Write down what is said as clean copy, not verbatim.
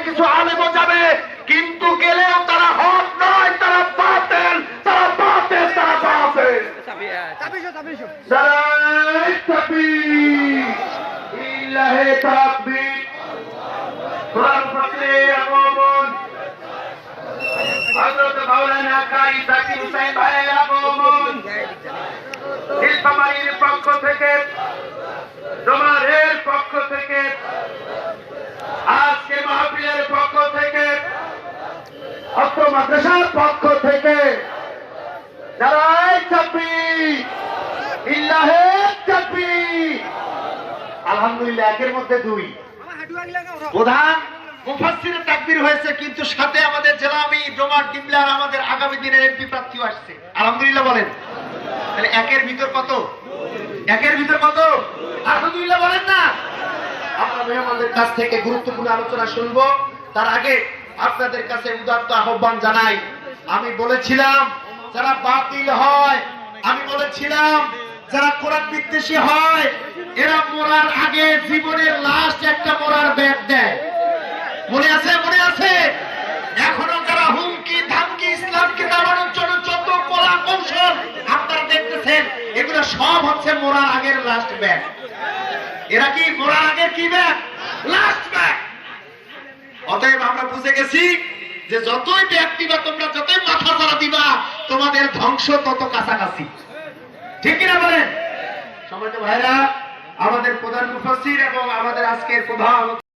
কিছু আলেমও যাবে, কিন্তু গেলেও তারা হক নয়, তারা বাতিল, তারা বাতিল, তারা বাতিল। নারায়ে তাকবীর, ইল্লাহি তাকবীর। কোরআন ফাকরে আগমন হযরত মাওলানা কারি জাকির হোসেন ভাইয়ের আগমন, নীলফামারীর পক্ষ থেকে, ডোমারের পক্ষ থেকে, আজকে মাহফিলের পক্ষ থেকে, অত্র মাদ্রাসার পক্ষ থেকে নারায়ে তাকবীর, ইল্লাহি তাকবীর। আলহামদুলিল্লাহ, একের মধ্যে দুই। প্রধান মুফাসসিরে তাকবীর হয়েছে, কিন্তু সাথে আমাদের জেলা আমির ডোমার কিবলার আমাদের আগামী দিনের এমপি প্রার্থীও আসছে। আলহামদুলিল্লাহ বলেন। তাহলে একের ভিতর কত? একের ভিতর কত? আলহামদুলিল্লাহ বলেন না? আমরা মেহমানদের কাছ থেকে গুরুত্বপূর্ণ আলোচনা শুনবো। তার আগে আপনাদের কাছে উদাত্ত আহ্বান জানাই। আমি বলেছিলাম যারা বাতিল হয়, আমি বলেছিলাম যারা কোরআন বিদ্বেষী হয়, এরা মরার আগে জীবনের লাস্ট একটা মরার ব্যাগ দেয়। মনে আছে? মনে আছে? এখনো যারা হুমকি ধামকি ইসলামকে দাবানোর জন্য যত কলা কৌশল আপনারা দেখতেছেন, এগুলো সব হচ্ছে মরার আগের লাস্ট ব্যাগ। এরা কি মরার আগের কি ব্যাগ? Last bag. অতএব আমরা বুঝে গেছি যে যতই ব্যাগ দিবা তোমরা, যতই মাথা ধরা দিবা, তোমাদের ধ্বংস তত কাছাকাছি। ঠিক কিনা বলেন? সম্মানিত ভাইরা, আমাদের প্রধান মুফাসসির এবং আমাদের আজকের প্রধান